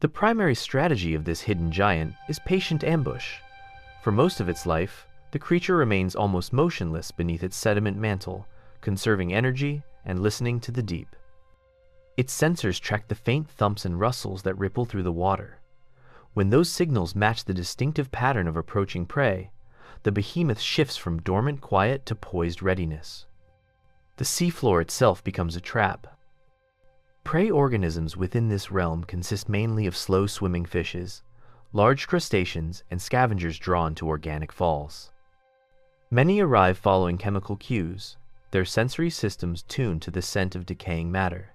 The primary strategy of this hidden giant is patient ambush. For most of its life, the creature remains almost motionless beneath its sediment mantle, conserving energy and listening to the deep. Its sensors track the faint thumps and rustles that ripple through the water. When those signals match the distinctive pattern of approaching prey, the behemoth shifts from dormant quiet to poised readiness. The seafloor itself becomes a trap. Prey organisms within this realm consist mainly of slow-swimming fishes, large crustaceans, and scavengers drawn to organic falls. Many arrive following chemical cues, their sensory systems tuned to the scent of decaying matter.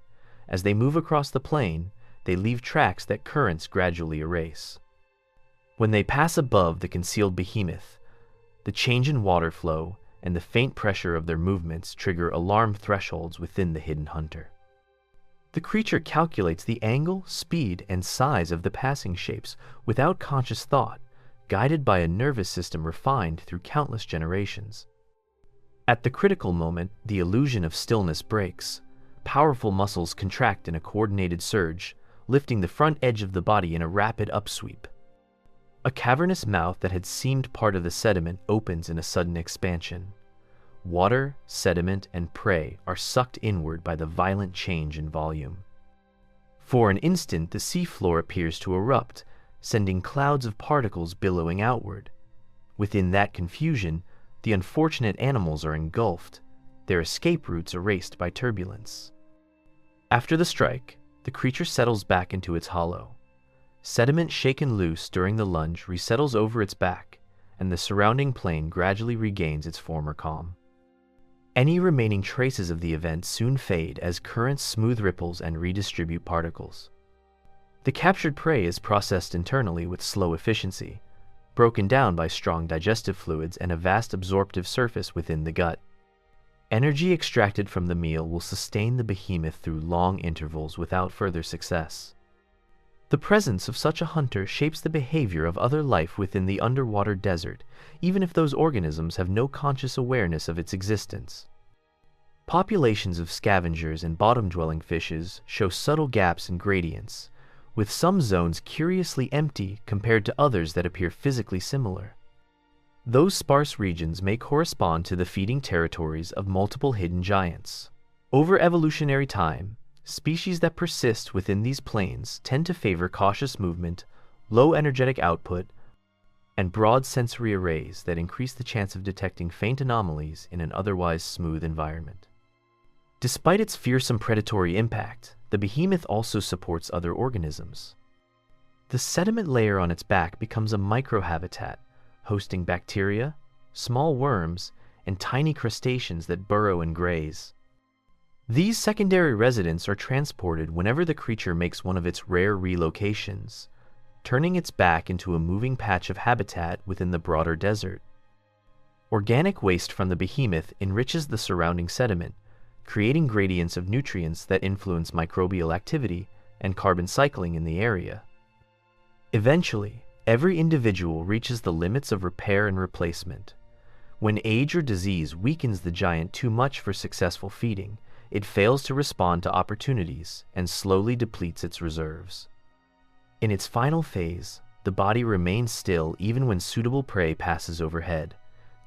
As they move across the plain, they leave tracks that currents gradually erase. When they pass above the concealed behemoth, the change in water flow and the faint pressure of their movements trigger alarm thresholds within the hidden hunter. The creature calculates the angle, speed, and size of the passing shapes without conscious thought, guided by a nervous system refined through countless generations. At the critical moment, the illusion of stillness breaks. Powerful muscles contract in a coordinated surge, lifting the front edge of the body in a rapid upsweep. A cavernous mouth that had seemed part of the sediment opens in a sudden expansion. Water, sediment, and prey are sucked inward by the violent change in volume. For an instant, the seafloor appears to erupt, sending clouds of particles billowing outward. Within that confusion, the unfortunate animals are engulfed, their escape routes erased by turbulence. After the strike, the creature settles back into its hollow. Sediment shaken loose during the lunge resettles over its back, and the surrounding plain gradually regains its former calm. Any remaining traces of the event soon fade as currents smooth ripples and redistribute particles. The captured prey is processed internally with slow efficiency, broken down by strong digestive fluids and a vast absorptive surface within the gut. Energy extracted from the meal will sustain the behemoth through long intervals without further success. The presence of such a hunter shapes the behavior of other life within the underwater desert, even if those organisms have no conscious awareness of its existence. Populations of scavengers and bottom-dwelling fishes show subtle gaps and gradients, with some zones curiously empty compared to others that appear physically similar. Those sparse regions may correspond to the feeding territories of multiple hidden giants. Over evolutionary time, species that persist within these plains tend to favor cautious movement, low energetic output, and broad sensory arrays that increase the chance of detecting faint anomalies in an otherwise smooth environment. Despite its fearsome predatory impact, the behemoth also supports other organisms. The sediment layer on its back becomes a microhabitat, hosting bacteria, small worms, and tiny crustaceans that burrow and graze. These secondary residents are transported whenever the creature makes one of its rare relocations, turning its back into a moving patch of habitat within the broader desert. Organic waste from the behemoth enriches the surrounding sediment, creating gradients of nutrients that influence microbial activity and carbon cycling in the area. Eventually, every individual reaches the limits of repair and replacement. When age or disease weakens the giant too much for successful feeding, it fails to respond to opportunities and slowly depletes its reserves. In its final phase, the body remains still even when suitable prey passes overhead.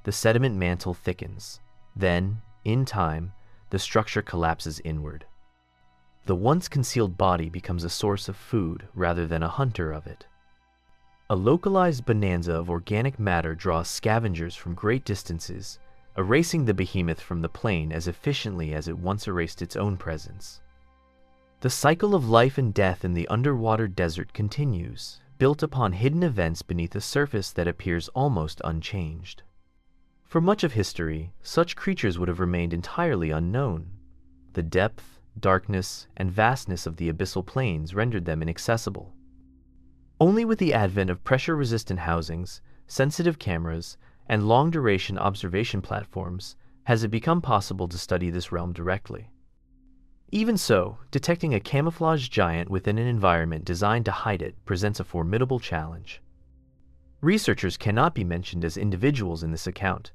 The sediment mantle thickens. Then, in time, the structure collapses inward. The once concealed body becomes a source of food rather than a hunter of it. A localized bonanza of organic matter draws scavengers from great distances, erasing the behemoth from the plain as efficiently as it once erased its own presence. The cycle of life and death in the underwater desert continues, built upon hidden events beneath a surface that appears almost unchanged. For much of history, such creatures would have remained entirely unknown. The depth, darkness, and vastness of the abyssal plains rendered them inaccessible. Only with the advent of pressure-resistant housings, sensitive cameras, and long-duration observation platforms has it become possible to study this realm directly. Even so, detecting a camouflaged giant within an environment designed to hide it presents a formidable challenge. Researchers cannot be mentioned as individuals in this account,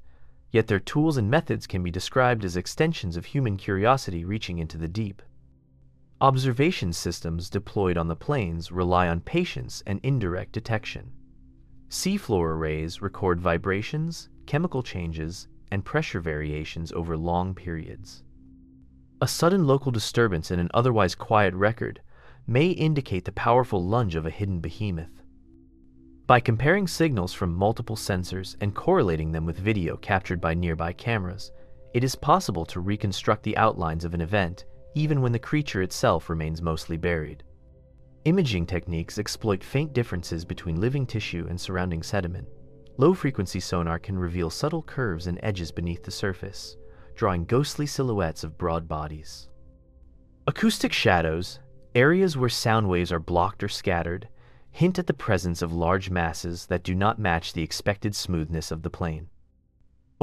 yet their tools and methods can be described as extensions of human curiosity reaching into the deep. Observation systems deployed on the plains rely on patience and indirect detection. Seafloor arrays record vibrations, chemical changes, and pressure variations over long periods. A sudden local disturbance in an otherwise quiet record may indicate the powerful lunge of a hidden behemoth. By comparing signals from multiple sensors and correlating them with video captured by nearby cameras, it is possible to reconstruct the outlines of an event even when the creature itself remains mostly buried. Imaging techniques exploit faint differences between living tissue and surrounding sediment. Low-frequency sonar can reveal subtle curves and edges beneath the surface, drawing ghostly silhouettes of broad bodies. Acoustic shadows, areas where sound waves are blocked or scattered, hint at the presence of large masses that do not match the expected smoothness of the plane.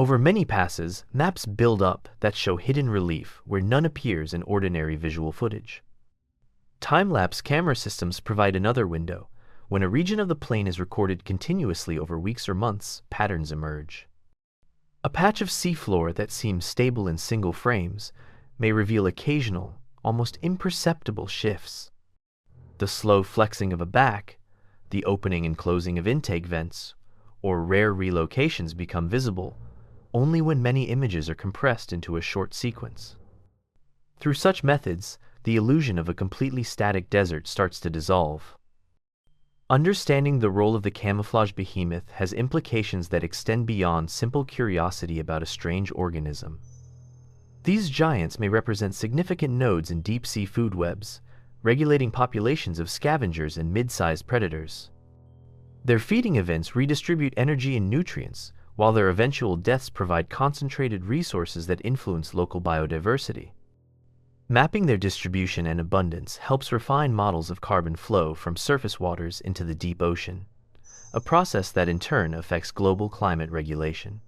Over many passes, maps build up that show hidden relief where none appears in ordinary visual footage. Time-lapse camera systems provide another window. When a region of the plane is recorded continuously over weeks or months, patterns emerge. A patch of seafloor that seems stable in single frames may reveal occasional, almost imperceptible shifts. The slow flexing of a back, the opening and closing of intake vents, or rare relocations become visible only when many images are compressed into a short sequence. Through such methods, the illusion of a completely static desert starts to dissolve. Understanding the role of the camouflaged behemoth has implications that extend beyond simple curiosity about a strange organism. These giants may represent significant nodes in deep-sea food webs, regulating populations of scavengers and mid-sized predators. Their feeding events redistribute energy and nutrients, while their eventual deaths provide concentrated resources that influence local biodiversity. Mapping their distribution and abundance helps refine models of carbon flow from surface waters into the deep ocean, a process that in turn affects global climate regulation.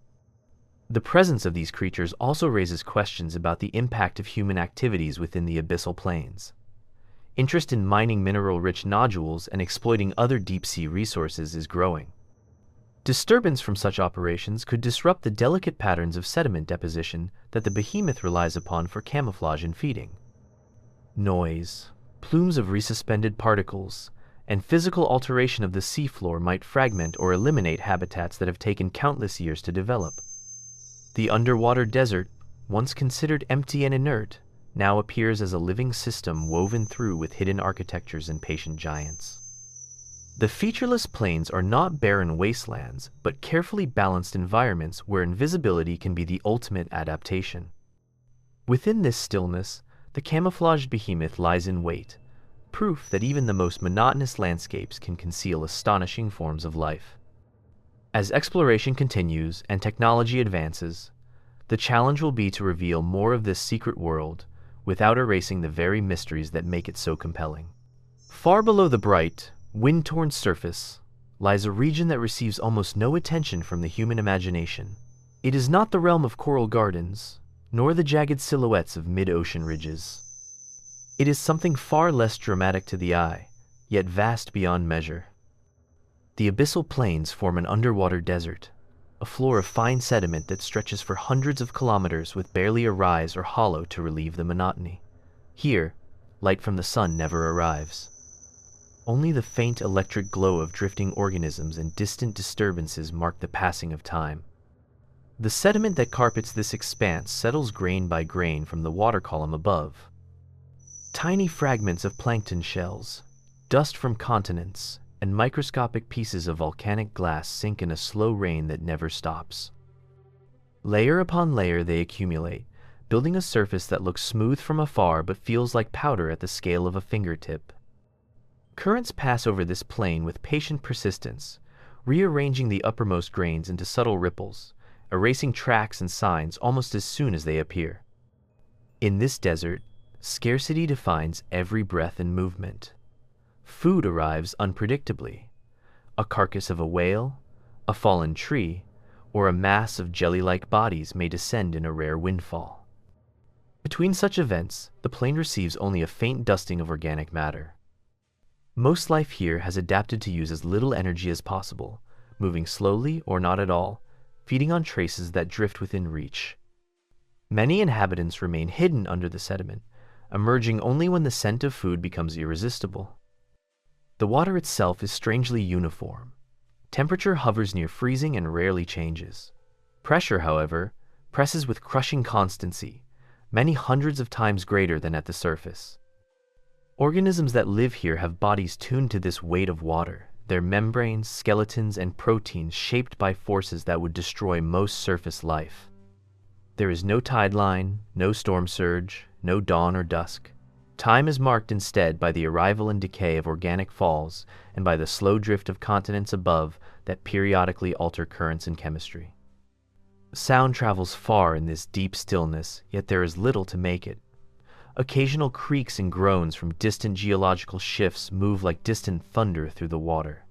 The presence of these creatures also raises questions about the impact of human activities within the abyssal plains. Interest in mining mineral-rich nodules and exploiting other deep-sea resources is growing. Disturbance from such operations could disrupt the delicate patterns of sediment deposition that the behemoth relies upon for camouflage and feeding. Noise, plumes of resuspended particles, and physical alteration of the seafloor might fragment or eliminate habitats that have taken countless years to develop. The underwater desert, once considered empty and inert, now appears as a living system woven through with hidden architectures and patient giants. The featureless plains are not barren wastelands, but carefully balanced environments where invisibility can be the ultimate adaptation. Within this stillness, the camouflaged behemoth lies in wait, proof that even the most monotonous landscapes can conceal astonishing forms of life. As exploration continues and technology advances, the challenge will be to reveal more of this secret world without erasing the very mysteries that make it so compelling. Far below the bright, wind-torn surface lies a region that receives almost no attention from the human imagination. It is not the realm of coral gardens, nor the jagged silhouettes of mid-ocean ridges. It is something far less dramatic to the eye, yet vast beyond measure. The abyssal plains form an underwater desert, a floor of fine sediment that stretches for hundreds of kilometers with barely a rise or hollow to relieve the monotony. Here, light from the sun never arrives. Only the faint electric glow of drifting organisms and distant disturbances mark the passing of time. The sediment that carpets this expanse settles grain by grain from the water column above. Tiny fragments of plankton shells, dust from continents, and microscopic pieces of volcanic glass sink in a slow rain that never stops. Layer upon layer they accumulate, building a surface that looks smooth from afar but feels like powder at the scale of a fingertip. Currents pass over this plain with patient persistence, rearranging the uppermost grains into subtle ripples, erasing tracks and signs almost as soon as they appear. In this desert, scarcity defines every breath and movement. Food arrives unpredictably. A carcass of a whale, a fallen tree, or a mass of jelly-like bodies may descend in a rare windfall. Between such events, the plain receives only a faint dusting of organic matter. Most life here has adapted to use as little energy as possible, moving slowly or not at all, feeding on traces that drift within reach. Many inhabitants remain hidden under the sediment, emerging only when the scent of food becomes irresistible. The water itself is strangely uniform. Temperature hovers near freezing and rarely changes. Pressure, however, presses with crushing constancy, many hundreds of times greater than at the surface. Organisms that live here have bodies tuned to this weight of water, their membranes, skeletons, and proteins shaped by forces that would destroy most surface life. There is no tide line, no storm surge, no dawn or dusk. Time is marked instead by the arrival and decay of organic falls and by the slow drift of continents above that periodically alter currents and chemistry. Sound travels far in this deep stillness, yet there is little to make it. Occasional creaks and groans from distant geological shifts move like distant thunder through the water.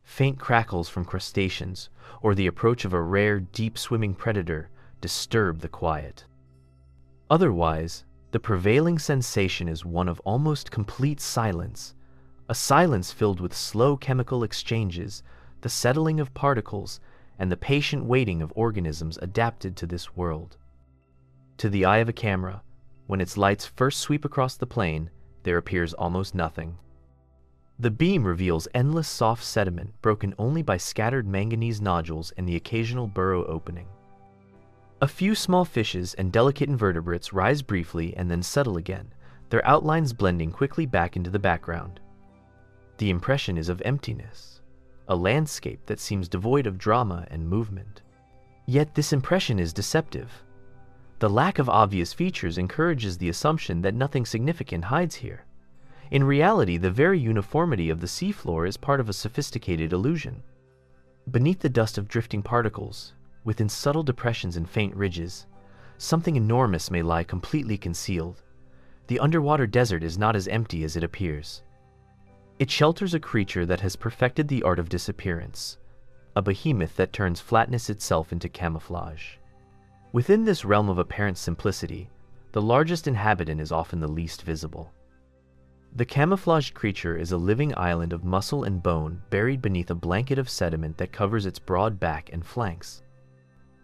Faint crackles from crustaceans or the approach of a rare, deep-swimming predator disturb the quiet. Otherwise, the prevailing sensation is one of almost complete silence, a silence filled with slow chemical exchanges, the settling of particles, and the patient waiting of organisms adapted to this world. To the eye of a camera, when its lights first sweep across the plane, there appears almost nothing. The beam reveals endless soft sediment broken only by scattered manganese nodules and the occasional burrow opening. A few small fishes and delicate invertebrates rise briefly and then settle again, their outlines blending quickly back into the background. The impression is of emptiness, a landscape that seems devoid of drama and movement. Yet this impression is deceptive. The lack of obvious features encourages the assumption that nothing significant hides here. In reality, the very uniformity of the seafloor is part of a sophisticated illusion. Beneath the dust of drifting particles, within subtle depressions and faint ridges, something enormous may lie completely concealed. The underwater desert is not as empty as it appears. It shelters a creature that has perfected the art of disappearance, a behemoth that turns flatness itself into camouflage. Within this realm of apparent simplicity, the largest inhabitant is often the least visible. The camouflaged creature is a living island of muscle and bone buried beneath a blanket of sediment that covers its broad back and flanks.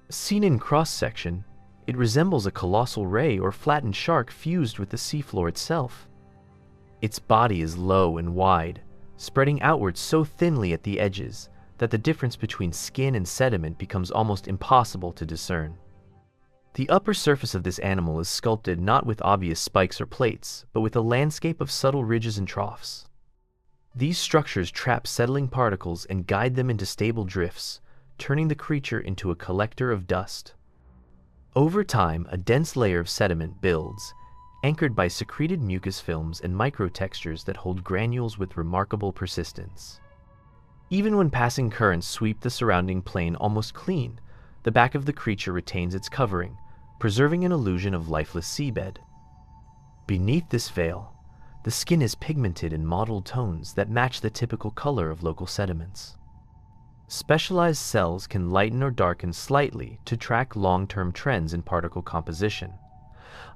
Seen in cross-section, it resembles a colossal ray or flattened shark fused with the seafloor itself. Its body is low and wide, spreading outward so thinly at the edges that the difference between skin and sediment becomes almost impossible to discern. The upper surface of this animal is sculpted not with obvious spikes or plates, but with a landscape of subtle ridges and troughs. These structures trap settling particles and guide them into stable drifts, turning the creature into a collector of dust. Over time, a dense layer of sediment builds, anchored by secreted mucus films and microtextures that hold granules with remarkable persistence. Even when passing currents sweep the surrounding plain almost clean, the back of the creature retains its covering, preserving an illusion of lifeless seabed. Beneath this veil, the skin is pigmented in mottled tones that match the typical color of local sediments. Specialized cells can lighten or darken slightly to track long-term trends in particle composition,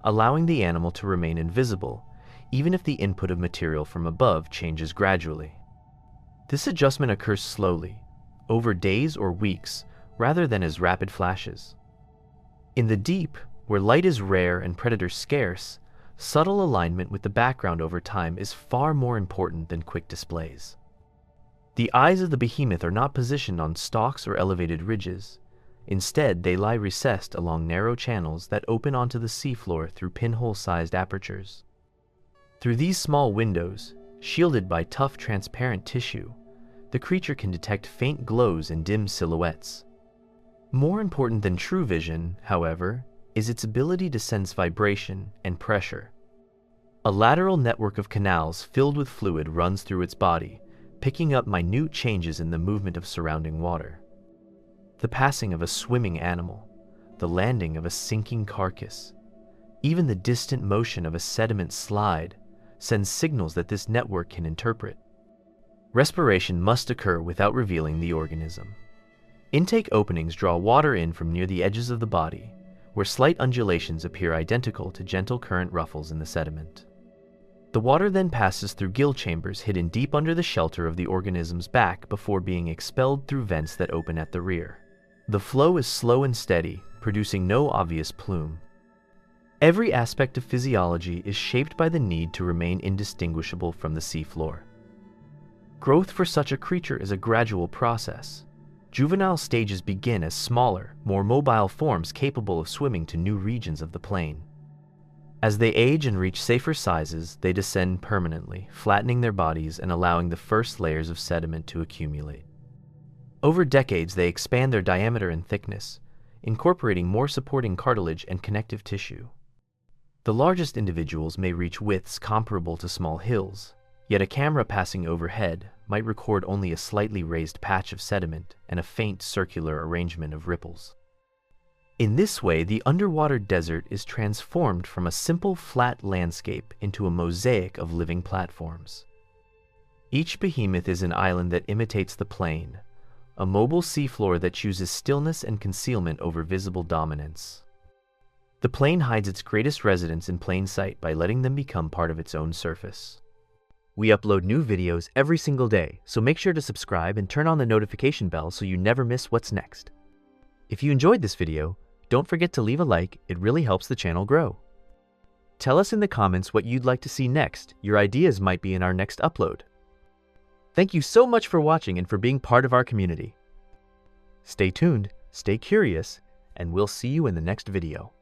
allowing the animal to remain invisible, even if the input of material from above changes gradually. This adjustment occurs slowly, over days or weeks, rather than as rapid flashes. In the deep, where light is rare and predators scarce, subtle alignment with the background over time is far more important than quick displays. The eyes of the behemoth are not positioned on stalks or elevated ridges. Instead, they lie recessed along narrow channels that open onto the seafloor through pinhole-sized apertures. Through these small windows, shielded by tough, transparent tissue, the creature can detect faint glows and dim silhouettes. More important than true vision, however, is its ability to sense vibration and pressure. A lateral network of canals filled with fluid runs through its body, picking up minute changes in the movement of surrounding water. The passing of a swimming animal, the landing of a sinking carcass, even the distant motion of a sediment slide sends signals that this network can interpret. Respiration must occur without revealing the organism. Intake openings draw water in from near the edges of the body, where slight undulations appear identical to gentle current ruffles in the sediment. The water then passes through gill chambers hidden deep under the shelter of the organism's back before being expelled through vents that open at the rear. The flow is slow and steady, producing no obvious plume. Every aspect of physiology is shaped by the need to remain indistinguishable from the seafloor. Growth for such a creature is a gradual process. Juvenile stages begin as smaller, more mobile forms capable of swimming to new regions of the plain. As they age and reach safer sizes, they descend permanently, flattening their bodies and allowing the first layers of sediment to accumulate. Over decades, they expand their diameter and thickness, incorporating more supporting cartilage and connective tissue. The largest individuals may reach widths comparable to small hills, yet a camera passing overhead might record only a slightly raised patch of sediment and a faint circular arrangement of ripples. In this way, the underwater desert is transformed from a simple flat landscape into a mosaic of living platforms. Each behemoth is an island that imitates the plain, a mobile seafloor that chooses stillness and concealment over visible dominance. The plain hides its greatest residents in plain sight by letting them become part of its own surface. We upload new videos every single day, so make sure to subscribe and turn on the notification bell so you never miss what's next. If you enjoyed this video, don't forget to leave a like, it really helps the channel grow. Tell us in the comments what you'd like to see next. Your ideas might be in our next upload. Thank you so much for watching and for being part of our community. Stay tuned, stay curious, and we'll see you in the next video.